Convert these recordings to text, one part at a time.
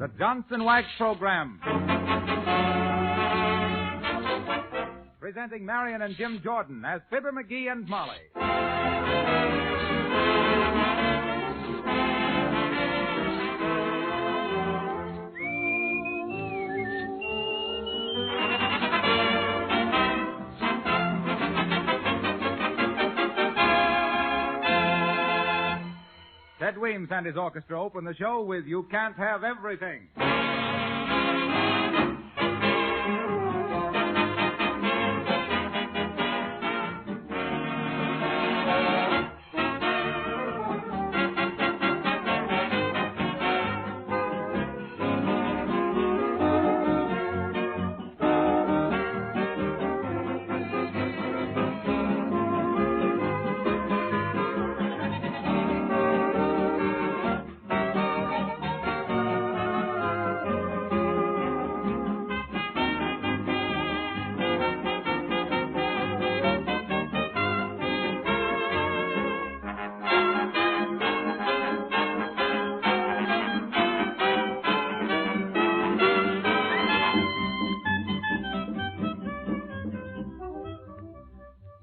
the Johnson Wax Program. Presenting Marian and Jim Jordan as Fibber McGee and Molly. Ted Weems and his orchestra open the show with You Can't Have Everything.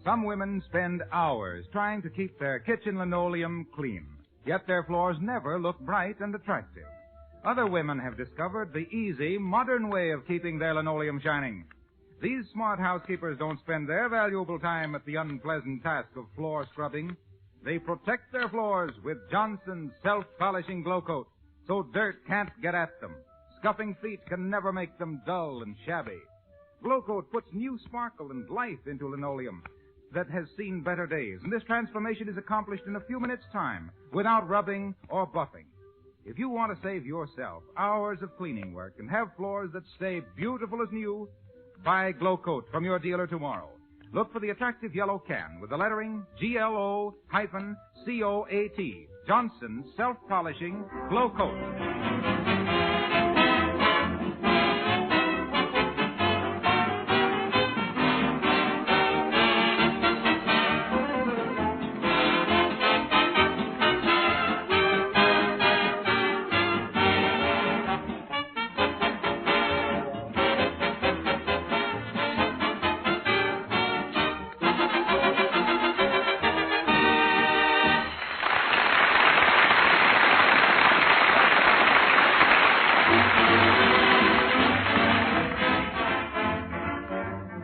Some women spend hours trying to keep their kitchen linoleum clean, yet their floors never look bright and attractive. Other women have discovered the easy, modern way of keeping their linoleum shining. These smart housekeepers don't spend their valuable time at the unpleasant task of floor scrubbing. They protect their floors with Johnson's self-polishing glow coat, so dirt can't get at them. Scuffing feet can never make them dull and shabby. Glow coat puts new sparkle and life into linoleum that has seen better days, and this transformation is accomplished in a few minutes' time without rubbing or buffing. If you want to save yourself hours of cleaning work and have floors that stay beautiful as new, buy Glow Coat from your dealer tomorrow. Look for the attractive yellow can with the lettering GLO-COAT, Johnson's Self-Polishing Glow Coat.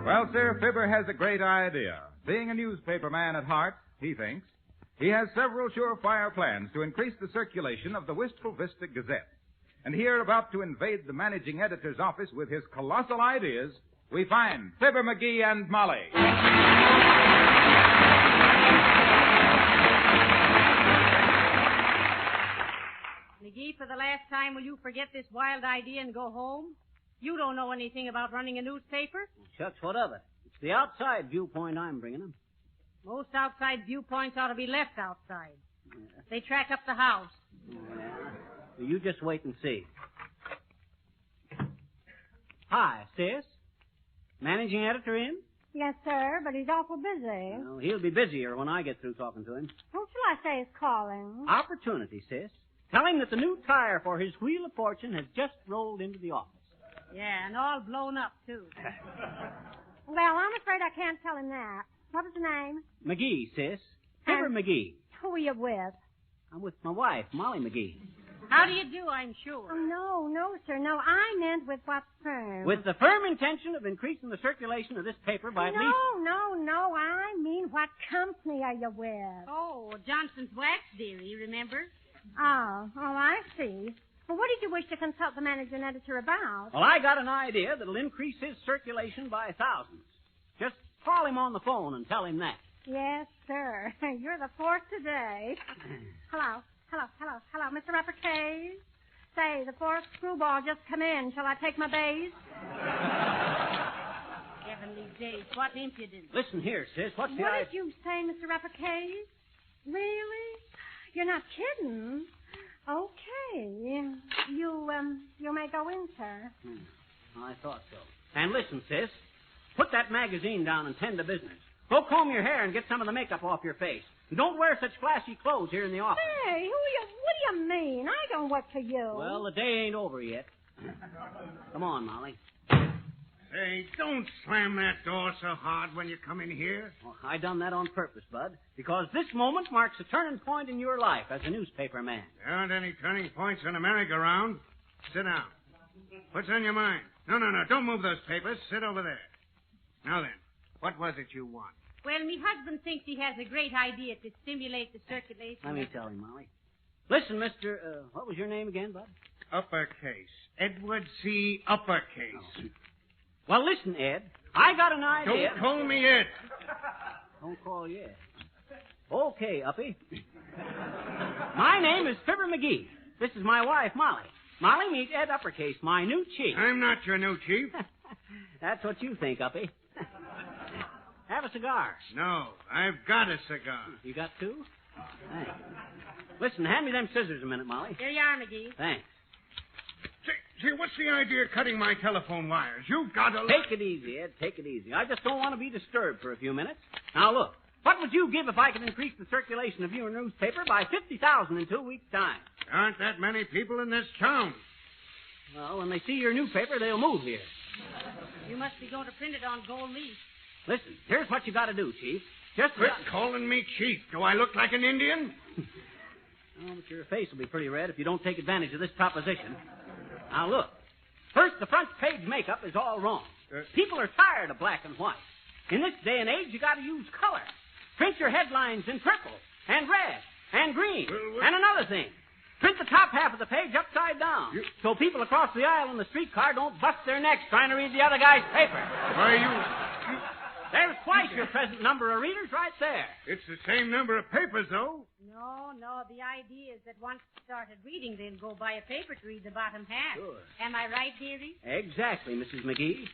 Well, sir, Fibber has a great idea. Being a newspaper man at heart, he thinks, he has several surefire plans to increase the circulation of the Wistful Vista Gazette. And here, about to invade the managing editor's office with his colossal ideas, we find Fibber McGee and Molly. McGee, for the last time, will you forget this wild idea and go home? You don't know anything about running a newspaper. Shucks, what of it? It's the outside viewpoint I'm bringing them. Most outside viewpoints ought to be left outside. Yeah. They track up the house. Yeah. Well, you just wait and see. Hi, sis. Managing editor in? Yes, sir, but he's awful busy. Well, he'll be busier when I get through talking to him. Who shall I say is calling? Opportunity, sis. Tell him that the new tire for his wheel of fortune has just rolled into the office. Yeah, and all blown up, too. Well, I'm afraid I can't tell him that. What is the name? McGee, sis. Fibber McGee. Who are you with? I'm with my wife, Molly McGee. How do you do, I'm sure? Oh, no, sir. No, I meant with what firm? With the firm intention of increasing the circulation of this paper by at least... No. I mean, what company are you with? Oh, Johnson's Wax, dearie, remember? Oh, I see. Well, what did you wish to consult the managing editor about? Well, I got an idea that'll increase his circulation by thousands. Just call him on the phone and tell him that. Yes, sir. You're the fourth today. Hello, Mr. Rappercase. Say, the fourth screwball just come in. Shall I take my bays? Heavenly days, what impudence. Listen here, sis. What did you say, Mr. Rappercase? Really? You're not kidding? Okay. You may go in, sir. I thought so. And listen, sis. Put that magazine down and tend to business. Go comb your hair and get some of the makeup off your face. And don't wear such flashy clothes here in the office. Hey, what do you mean? I don't work for you. Well, the day ain't over yet. Come on, Molly. Hey, don't slam that door so hard when you come in here. Well, I done that on purpose, Bud, because this moment marks a turning point in your life as a newspaper man. There aren't any turning points in a merry-go-round. Sit down. What's on your mind? No, don't move those papers. Sit over there. Now then, what was it you want? Well, me husband thinks he has a great idea to stimulate the circulation. Let me tell him, Molly. Listen, Mr. What was your name again, Bud? Uppercase. Edward C. Uppercase. Oh. Well, listen, Ed. I got an idea. Don't call me Ed. Don't call you Ed. Okay, Uppy. My name is Fibber McGee. This is my wife, Molly. Molly, meet Ed Uppercase, my new chief. I'm not your new chief. That's what you think, Uppy. Have a cigar. No, I've got a cigar. You got two? Thanks. Listen, hand me them scissors a minute, Molly. Here you are, McGee. Thanks. Say, what's the idea of cutting my telephone wires? You've got to... Take it easy, Ed. Take it easy. I just don't want to be disturbed for a few minutes. Now, look. What would you give if I could increase the circulation of your newspaper by 50,000 in 2 weeks' time? There aren't that many people in this town. Well, when they see your newspaper, they'll move here. You must be going to print it on gold leaf. Listen, here's what you got to do, Chief. Just Quit calling me chief. Do I look like an Indian? Oh, but your face will be pretty red if you don't take advantage of this proposition. Now, look. First, the front page makeup is all wrong. People are tired of black and white. In this day and age, you got to use color. Print your headlines in purple and red and green. And another thing. Print the top half of the page upside down so people across the aisle in the streetcar don't bust their necks trying to read the other guy's paper. Why, There's twice your present number of readers right there. It's the same number of papers, though. No. The idea is that once you started reading, they'll go buy a paper to read the bottom half. Sure. Am I right, dearie? Exactly, Mrs. McGee.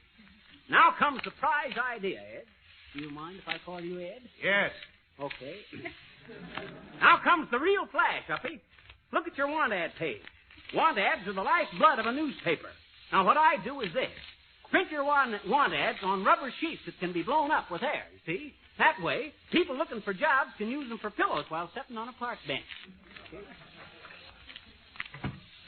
Now comes the prize idea, Ed. Do you mind if I call you Ed? Yes. Okay. Now comes the real flash, Uppy. Look at your want ad page. Want ads are the lifeblood of a newspaper. Now, what I do is this. Print your want ads on rubber sheets that can be blown up with air, you see? That way, people looking for jobs can use them for pillows while sitting on a park bench. Okay.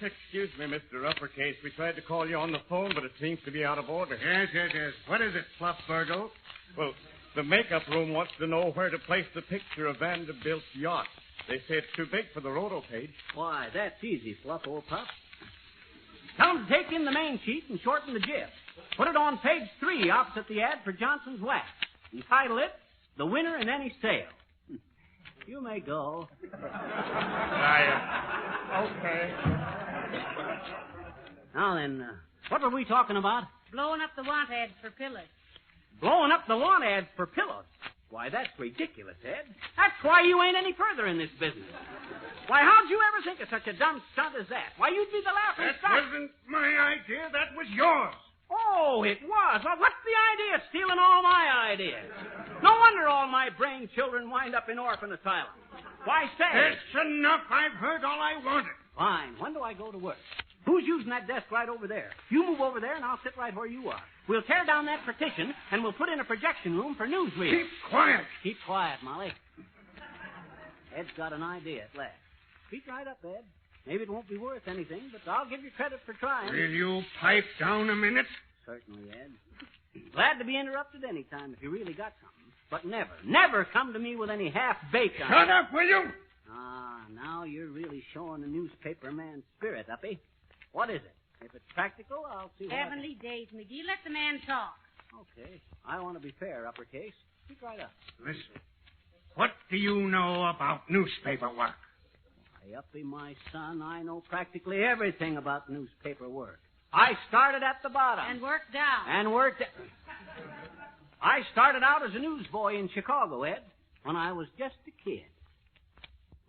Excuse me, Mr. Uppercase. We tried to call you on the phone, but it seems to be out of order. Yes. What is it, Fluff Burgle? Well, the makeup room wants to know where to place the picture of Vanderbilt's yacht. They say it's too big for the roto page. Why, that's easy, Fluff, old pup. Tell them to take in the main sheet and shorten the jib. Put it on page 3 opposite the ad for Johnson's Wax. Entitle it, The Winner in Any Sale. You may go. Okay. Now then, what were we talking about? Blowing up the want ads for pillows. Blowing up the want ads for pillows. Why, that's ridiculous, Ed. That's why you ain't any further in this business. Why, how'd you ever think of such a dumb stunt as that? Why, you'd be the laughing That stock. wasn't my idea. That was yours. Oh, it was. Well, what's the idea of stealing all my ideas? No wonder all my brain children wind up in orphan asylums. Why, say... It's enough. I've heard all I wanted. Fine. When do I go to work? Who's using that desk right over there? You move over there, and I'll sit right where you are. We'll tear down that partition, and we'll put in a projection room for newsreels. Keep quiet. Keep quiet, Molly. Ed's got an idea at last. Speak right up, Ed. Maybe it won't be worth anything, but I'll give you credit for trying. Will you pipe down a minute? Certainly, Ed. Glad to be interrupted any time if you really got something. But never come to me with any half-baked... Shut up, will you? Ah, now you're really showing the newspaper man's spirit, Uppy. What is it? If it's practical, I'll see what... Heavenly days, McGee. Let the man talk. Okay. I want to be fair, Uppercase. Speak right up. Listen. What do you know about newspaper work? Why, Uppy, my son, I know practically everything about newspaper work. I started at the bottom. And worked down. And worked... I started out as a newsboy in Chicago, Ed, when I was just a kid.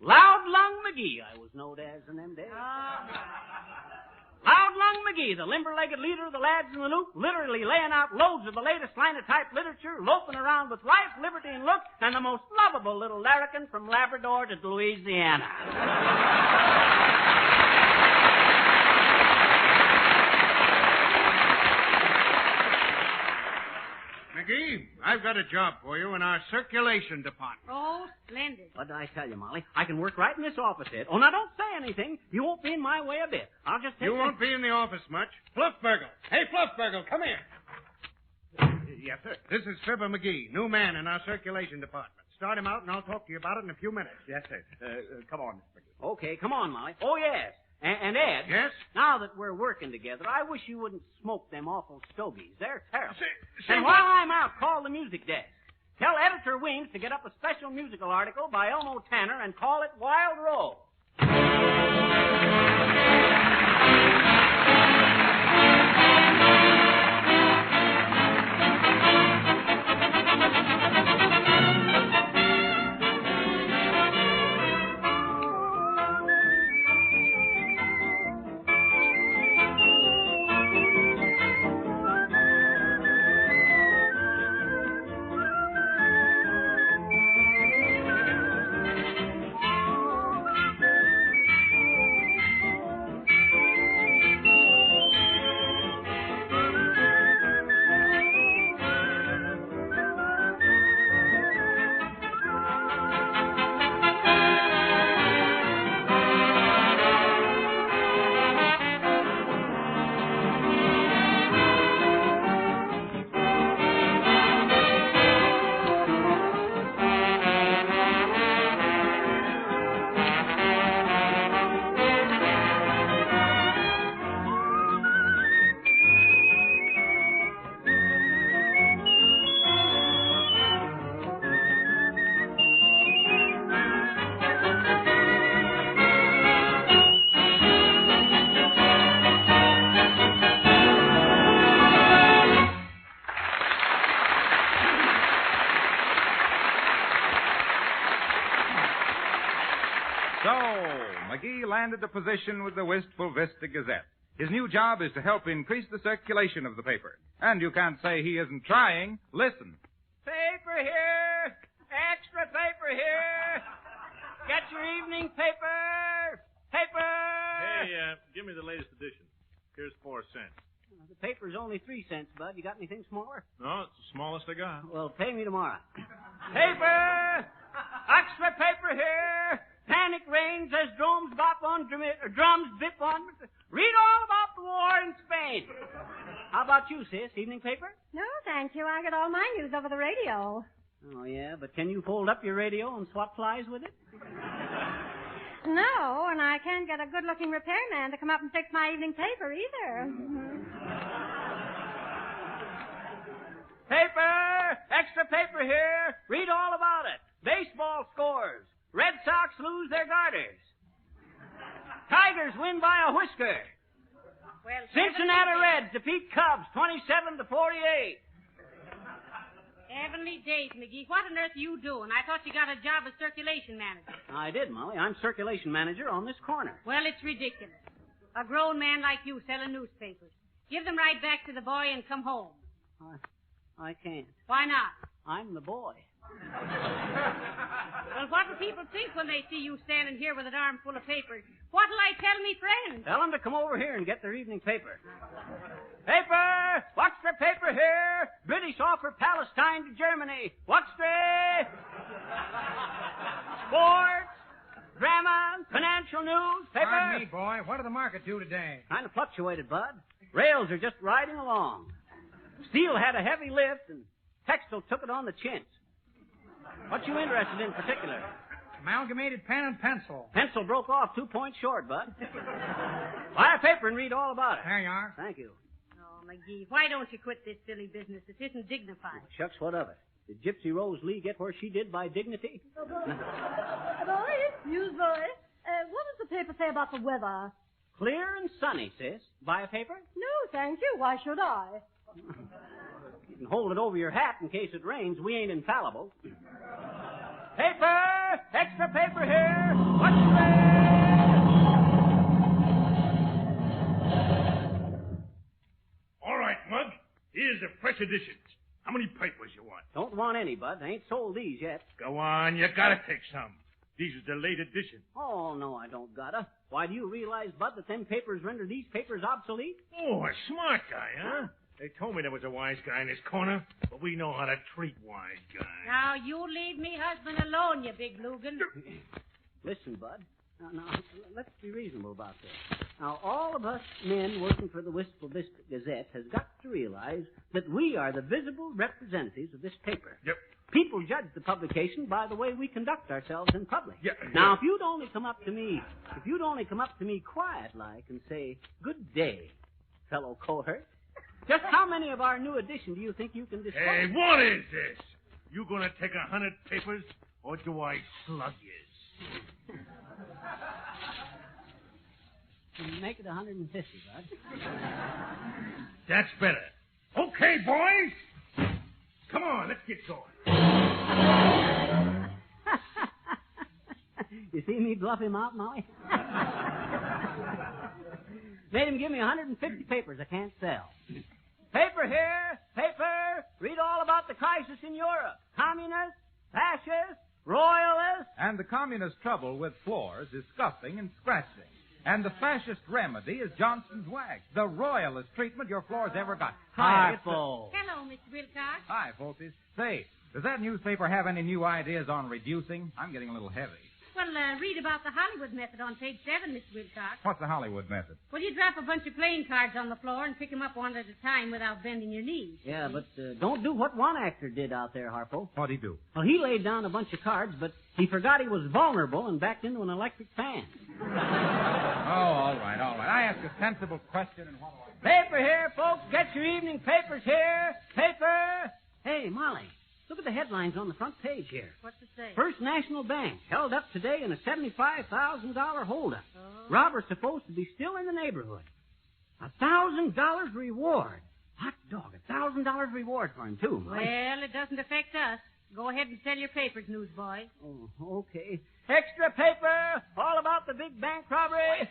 Loud Lung McGee, I was known as in them days. Loud Lung McGee, the limber-legged leader of the lads in the loop, literally laying out loads of the latest linotype literature, loafing around with life, liberty, and look, and the most lovable little larrikin from Labrador to Louisiana. McGee, I've got a job for you in our circulation department. Oh, splendid. What did I tell you, Molly? I can work right in this office head. Oh, now don't say anything. You won't be in my way a bit. I'll just take You won't be in the office much. Fluffburgle. Hey, Fluffburgle, come here. Yes, sir. This is Fibber McGee, new man in our circulation department. Start him out, and I'll talk to you about it in a few minutes. Yes, sir. Come on, Mr. McGee. Okay, come on, Molly. Oh, yes. And Ed. Yes? Now that we're working together, I wish you wouldn't smoke them awful stogies. They're terrible. Say And what? while I'm out, call the music desk. Tell Editor Wings to get up a special musical article by Elmo Tanner and call it Wild Rose. So, McGee landed a position with the Wistful Vista Gazette. His new job is to help increase the circulation of the paper. And you can't say he isn't trying. Listen. Paper here. Extra paper here. Get your evening paper. Paper. Hey, give me the latest edition. Here's 4 cents. The paper's only 3 cents, Bud. You got anything smaller? No, it's the smallest I got. Well, pay me tomorrow. Paper! Extra paper here! Panic reigns as drums bop on drums bip on. Read all about the war in Spain. How about you, sis? Evening paper? No, thank you. I get all my news over the radio. Oh, yeah? But can you fold up your radio and swat flies with it? No, and I can't get a good-looking repairman to come up and fix my evening paper either. Paper! Extra paper here! Read all about it. Baseball scores. Red Sox lose their garters. Tigers win by a whisker. Well, Cincinnati Reds defeat Cubs 27-48. Heavenly days, McGee. What on earth are you doing? I thought you got a job as circulation manager. I did, Molly. I'm circulation manager on this corner. Well, it's ridiculous. A grown man like you selling newspapers. Give them right back to the boy and come home. I can't. Why not? I'm the boy. Well, what will people think when they see you standing here with an arm full of papers? What'll I tell me friends? Tell them to come over here and get their evening paper. Paper! What's the paper here? British offer Palestine to Germany. What's the... Sports, drama, financial news, paper. Pardon me, boy. What did the market do today? Kind of fluctuated, Bud. Rails are just riding along. Steel had a heavy lift, and textile took it on the chintz. What you interested in particular? Amalgamated pen and pencil. Pencil broke off 2 points short, Bud. Buy a paper and read all about it. There you are. Thank you. Oh, McGee, why don't you quit this silly business? It isn't dignified. Shucks, what of it? Did Gypsy Rose Lee get where she did by dignity? Boys, news boys. What does the paper say about the weather? Clear and sunny, sis. Buy a paper? No, thank you. Why should I? You can hold it over your hat in case it rains. We ain't infallible. Paper! Extra paper here! What's All right, Mug. Here's the fresh editions. How many papers you want? Don't want any, Bud. I ain't sold these yet. Go on, you gotta take some. These are the late edition. Oh, no, I don't gotta. Why, do you realize, Bud, that them papers render these papers obsolete? Oh, a smart guy, huh? They told me there was a wise guy in this corner, but we know how to treat wise guys. Now, you leave me husband alone, you big Lugan. Listen, Bud. Now, let's be reasonable about this. Now, all of us men working for the Wistful Vista Gazette has got to realize that we are the visible representatives of this paper. Yep. People judge the publication by the way we conduct ourselves in public. Yeah. Now, if you'd only come up to me quiet-like and say, "Good day, fellow cohort," just how many of our new edition do you think you can dispose? Hey, what is this? You gonna take 100 papers, or do I slug you? Make it 150, Bud. That's better. Okay, boys. Come on, let's get going. You see me bluff him out, Molly? Made him give me 150 papers I can't sell. Paper here, paper. Read all about the crisis in Europe. Communists, fascists, royalists. And the communist trouble with floors is scuffing and scratching. And the fascist remedy is Johnson's wax, the royalest treatment your floors ever got. Harpo. Hello, Mr. Wilcox. Hi, folksies. Say, does that newspaper have any new ideas on reducing? I'm getting a little heavy. Well, read about the Hollywood method on page 7, Mr. Wilcox. What's the Hollywood method? Well, you drop a bunch of playing cards on the floor and pick them up one at a time without bending your knees. Yeah, but don't do what one actor did out there, Harpo. What'd he do? Well, he laid down a bunch of cards, but he forgot he was vulnerable and backed into an electric fan. Oh, all right. I asked a sensible question and what do I... Paper here, folks. Get your evening papers here. Paper. Hey, Molly, look at the headlines on the front page here. What's it say? First National Bank held up today in a $75,000 holdup. Oh. Robbers supposed to be still in the neighborhood. $1,000 reward. Hot dog, $1,000 reward for him, too. Molly. Well, it doesn't affect us. Go ahead and sell your papers, newsboy. Oh, okay. Extra paper, all about the big bank robbery. I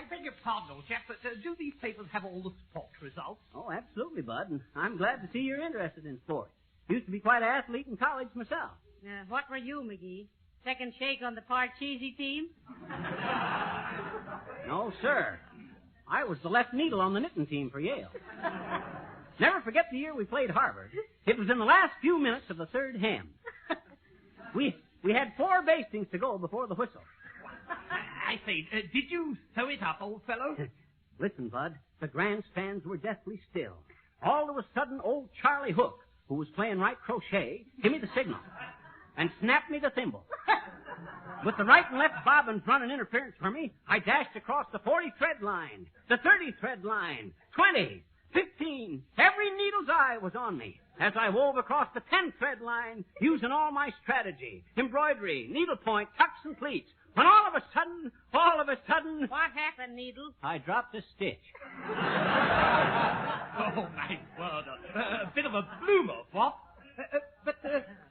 beg your pardon, old chap, but do these papers have all the sport results? Oh, absolutely, Bud, and I'm glad to see you're interested in sports. Used to be quite an athlete in college myself. What were you, McGee? Second shake on the Parcheesi team? No, sir. I was the left needle on the knitting team for Yale. Never forget the year we played Harvard. It was in the last few minutes of the third ham. We had 4 bastings to go before the whistle. I say, did you sew it up, old fellow? Listen, Bud, the grandstands were deathly still. All of a sudden, old Charlie Hook, who was playing right crochet, gave me the signal and snapped me the thimble. With the right and left bobbins running interference for me, I dashed across the 40-thread line, the 30-thread line, 20, 15. Every needle's eye was on me as I wove across the 10-thread line using all my strategy, embroidery, needlepoint, tucks, and pleats. When all of a sudden... What happened, Needle? I dropped a stitch. Oh, my word. A bit of a bloomer, what? But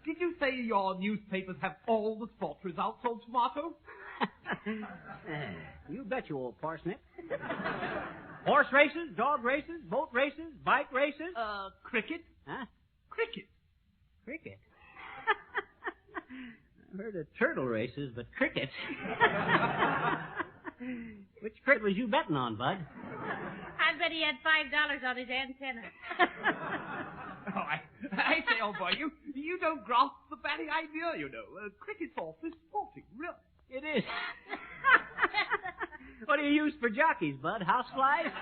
did you say your newspapers have all the sport results, old tomato? You bet you, old parsnip. Horse races, dog races, boat races, bike races. Cricket? Huh? Cricket. Cricket? I've heard of turtle races, but cricket. Which cricket was you betting on, Bud? I bet he had $5 on his antenna. Oh, I say, old boy, you don't grasp the very idea, you know. Cricket's awfully sporting, really. It is. What do you use for jockeys, Bud? Houseflies?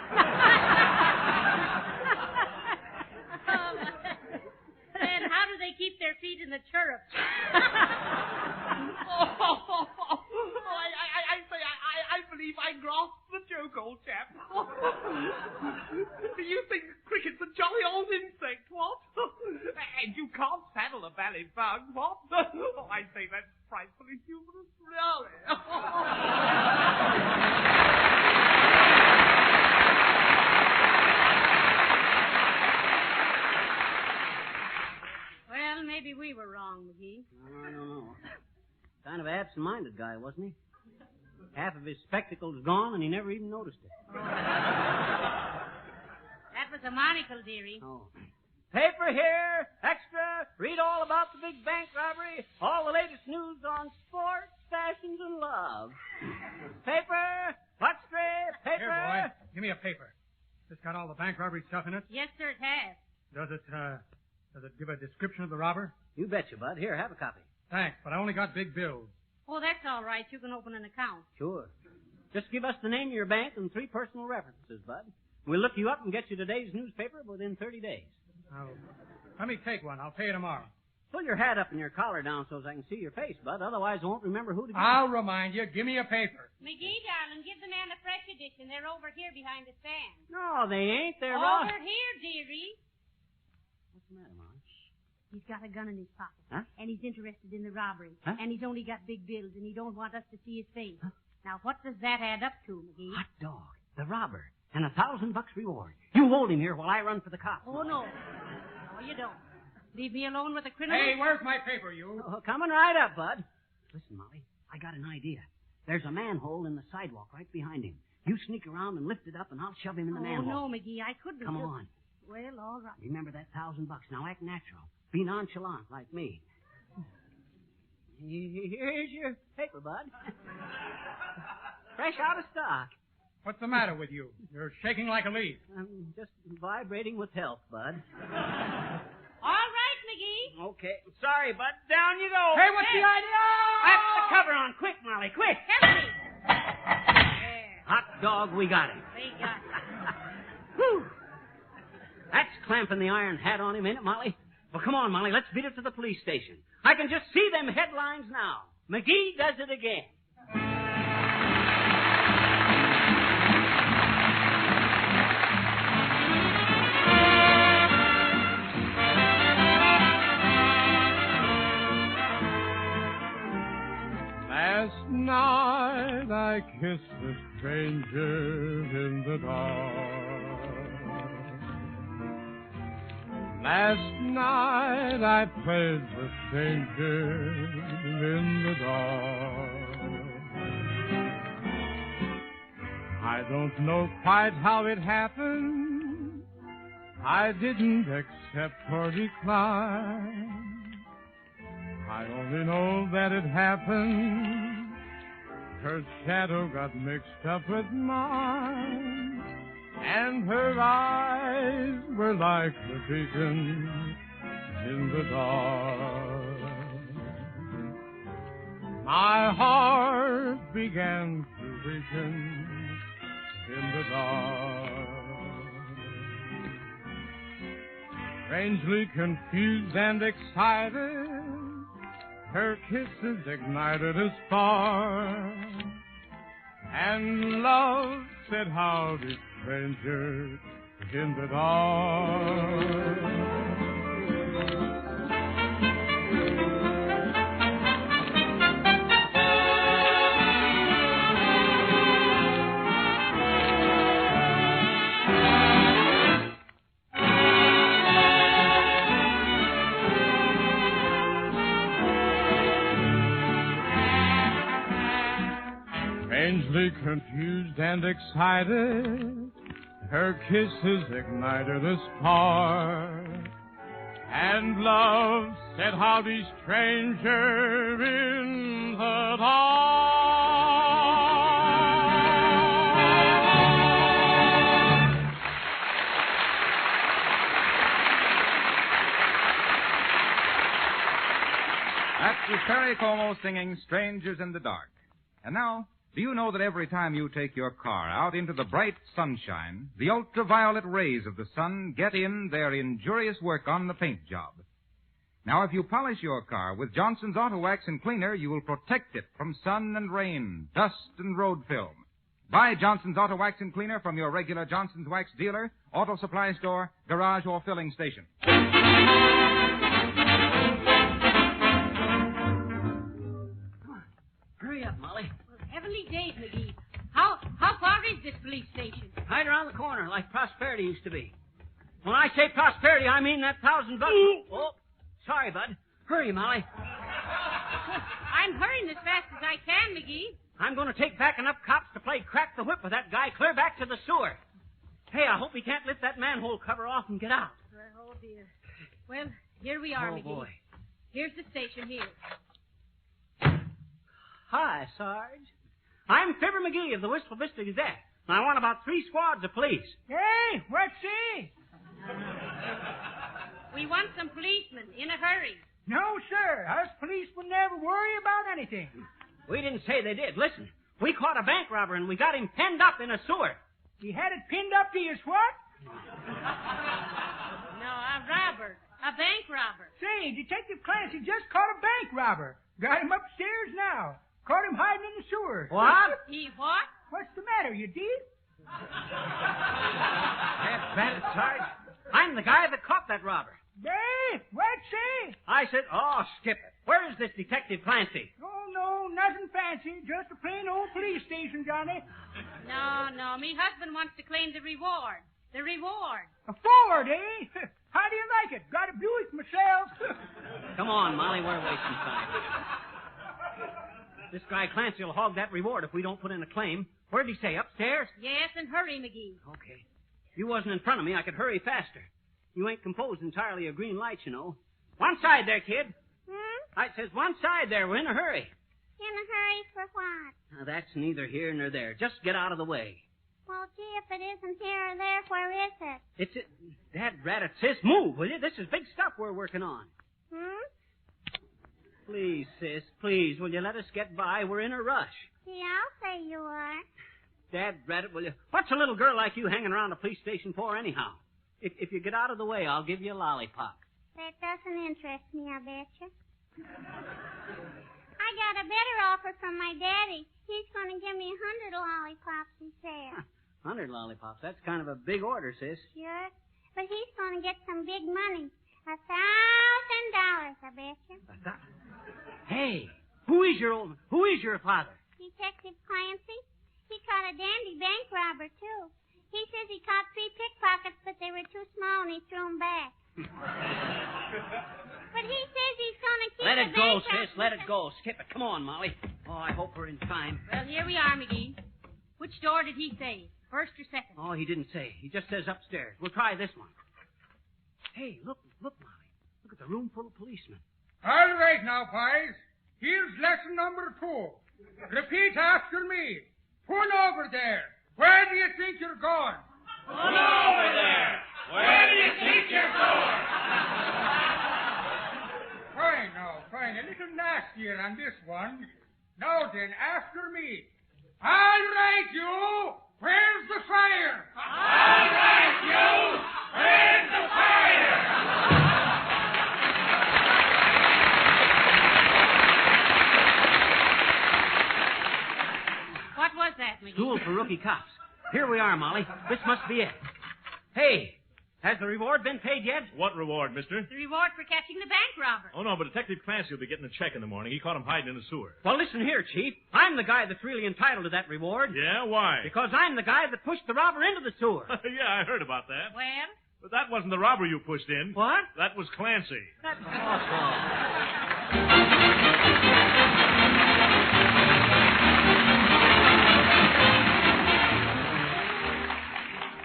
Then how do they keep their feet in the chirrups? I believe I grasp the joke, old chap. You think cricket's a jolly old insect, what? And you can't saddle a valley bug, what? Oh, I say that's frightfully humorous, really. Well, maybe we were wrong, McGee. I don't know. Kind of absent-minded guy, wasn't he? Half of his spectacles gone, and he never even noticed it. That was a monocle, dearie. Oh. Paper here, extra. Read all about the big bank robbery. All the latest news on sports, fashions, and love. Paper, butt strip, paper. Here, boy. Give me a paper. This got all the bank robbery stuff in it? Yes, sir, it has. Does it give a description of the robber? You betcha, Bud. Here, have a copy. Thanks, but I only got big bills. Oh, that's all right. You can open an account. Sure. Just give us the name of your bank and 3 personal references, Bud. We'll look you up and get you today's newspaper within 30 days. Oh, let me take one. I'll pay you tomorrow. Pull your hat up and your collar down so as I can see your face, Bud. Otherwise, I won't remember who to be. I'll remind you. Give me a paper. McGee, darling, give the man a fresh edition. They're over here behind the stand. No, they ain't. They're over here, dearie. What's the matter, Mom? He's got a gun in his pocket. Huh? And he's interested in the robbery. Huh? And he's only got big bills, and he don't want us to see his face. Huh? Now, what does that add up to, McGee? Hot dog. The robber. And $1,000 reward. You hold him here while I run for the cops. Oh, no. No, you don't. Leave me alone with the criminal. Hey, where's my paper, you? Oh, coming right up, Bud. Listen, Molly, I got an idea. There's a manhole in the sidewalk right behind him. You sneak around and lift it up, and I'll shove him in the manhole. Oh, no, McGee, I couldn't. Come on. Well, all right. Remember that $1,000. Now act natural. Be nonchalant like me. Here's your paper, Bud. Fresh out of stock. What's the matter with you? You're shaking like a leaf. I'm just vibrating with health, Bud. All right, McGee. Okay. Sorry, Bud. Down you go. Hey, what's the idea? Put the cover on. Quick, Molly, quick. Help me. There. Hot dog, we got him. We got him. Whew. That's clamping the iron hat on him, ain't it, Molly? Well, come on, Molly. Let's beat it to the police station. I can just see them headlines now. McGee does it again. Last night I kissed a stranger in the dark. Last night I played with danger in the dark. I don't know quite how it happened. I didn't accept or decline. I only know that it happened. Her shadow got mixed up with mine, and her eyes were like the beacon in the dark. My heart began to weaken in the dark. Strangely confused and excited, her kisses ignited a spark, and love said, "Howdy, stranger," in the dark. Strangely confused and excited, her kisses ignited a spark, and love said, "Howdy, stranger," in the dark. That was Perry Como singing Strangers in the Dark. And now, do you know that every time you take your car out into the bright sunshine, the ultraviolet rays of the sun get in their injurious work on the paint job? Now, if you polish your car with Johnson's Auto Wax and Cleaner, you will protect it from sun and rain, dust and road film. Buy Johnson's Auto Wax and Cleaner from your regular Johnson's Wax dealer, auto supply store, garage, or filling station. Hurry up, Molly. Heavenly days, McGee. How far is this police station? Right around the corner, like Prosperity used to be. When I say Prosperity, I mean that $1,000. Oh, sorry, Bud. Hurry, Molly. I'm hurrying as fast as I can, McGee. I'm going to take back enough cops to play crack the whip with that guy clear back to the sewer. Hey, I hope he can't lift that manhole cover off and get out. Oh, dear. Well, here we are, McGee. Boy. Here's the station here. Hi, Sarge. I'm Fibber McGee of the Wistful Vista Gazette. And I want about 3 squads of police. Hey, what's this? We want some policemen in a hurry. No, sir. Us policemen never worry about anything. We didn't say they did. Listen, we caught a bank robber and we got him penned up in a sewer. He had it pinned up to his what? No, a robber. A bank robber. Say, Detective Clancy just caught a bank robber. Got him upstairs now. Caught him hiding in the sewer. What? He what? What's the matter, you deep? That's it, Sarge. I'm the guy that caught that robber. Hey, what's this? I said, oh, skip it. Where is this Detective Clancy? Oh, no, nothing fancy. Just a plain old police station, Johnny. No. Me husband wants to claim the reward. The reward. A Ford, eh? How do you like it? Got a Buick myself. Come on, Molly, we're wasting time. This guy Clancy will hog that reward if we don't put in a claim. Where'd he say, upstairs? Yes, and hurry, McGee. Okay. If you wasn't in front of me, I could hurry faster. You ain't composed entirely of green lights, you know. One side there, kid. I says one side there. We're in a hurry. In a hurry for what? Now, that's neither here nor there. Just get out of the way. Well, gee, if it isn't here or there, where is it? It's it. Dad, rat it, sis. Move, will you? This is big stuff we're working on. Please, sis, please, will you let us get by? We're in a rush. Gee, I'll say you are. Dad, rat it, will you? What's a little girl like you hanging around a police station for, anyhow? If you get out of the way, I'll give you a lollipop. That doesn't interest me, I betcha. I got a better offer from my daddy. He's going to give me 100 lollipops, he said. 100 lollipops. That's kind of a big order, sis. Sure. But he's going to get some big money. $1,000, I betcha. Hey, who is your father? Detective Clancy. He caught a dandy bank robber, too. He says he caught 3 pickpockets, but they were too small, and he threw them back. But he says he's going to keep Let it go, bank sis. Let it go. Skip it. Come on, Molly. Oh, I hope we're in time. Well, here we are, McGee. Which door did he say? First or second? Oh, he didn't say. He just says upstairs. We'll try this one. Hey, look, Molly. Look at the room full of policemen. All right now, boys. Here's lesson number 2. Repeat after me. Pull over there. Where do you think you're going? Pull over there. Where do you think you're going? Fine now, fine. A little nastier on this one. Now then, after me. All right, you. Where's the fire? All right, you. Where's the fire? What was that, McGee? School for rookie cops. Here we are, Molly. This must be it. Hey, has the reward been paid yet? What reward, mister? The reward for catching the bank robber. Oh, no, but Detective Clancy will be getting a check in the morning. He caught him hiding in the sewer. Well, listen here, Chief. I'm the guy that's really entitled to that reward. Yeah, why? Because I'm the guy that pushed the robber into the sewer. Yeah, I heard about that. Well? But that wasn't the robber you pushed in. What? That was Clancy. That's awful.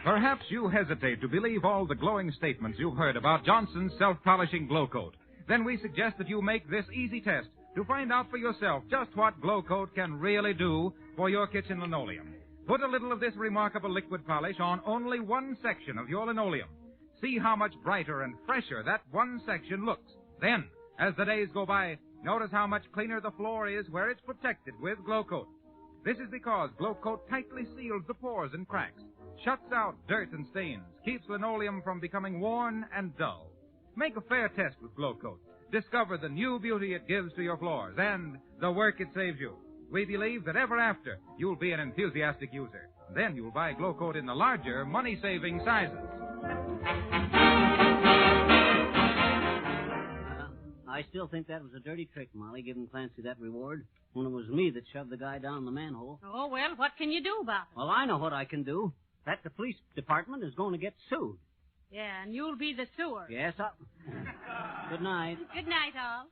Perhaps you hesitate to believe all the glowing statements you've heard about Johnson's self-polishing glow coat. Then we suggest that you make this easy test to find out for yourself just what glow coat can really do for your kitchen linoleum. Put a little of this remarkable liquid polish on only one section of your linoleum. See how much brighter and fresher that one section looks. Then, as the days go by, notice how much cleaner the floor is where it's protected with glow coat. This is because glow coat tightly seals the pores and cracks, shuts out dirt and stains, keeps linoleum from becoming worn and dull. Make a fair test with glow coat. Discover the new beauty it gives to your floors and the work it saves you. We believe that ever after, you'll be an enthusiastic user. Then you'll buy glow coat in the larger, money-saving sizes. I still think that was a dirty trick, Molly, giving Clancy that reward when it was me that shoved the guy down the manhole. Oh, well, what can you do about it? Well, I know what I can do. That the police department is going to get sued. Yeah, and you'll be the sewer. Yes, Good night. Good night, all.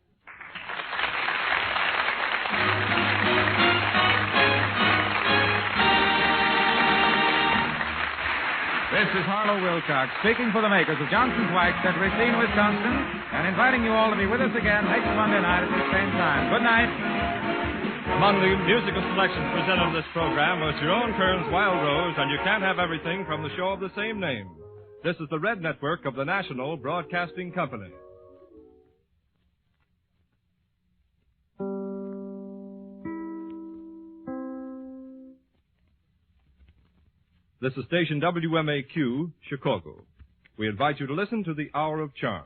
This is Harlow Wilcox speaking for the makers of Johnson's Wax at Racine, Wisconsin, and inviting you all to be with us again next Monday night at the same time. Good night. Among the musical selections presented on this program was Jerome Kern's Wild Rose and You Can't Have Everything from the show of the same name. This is the Red Network of the National Broadcasting Company. This is station WMAQ, Chicago. We invite you to listen to the Hour of Charm.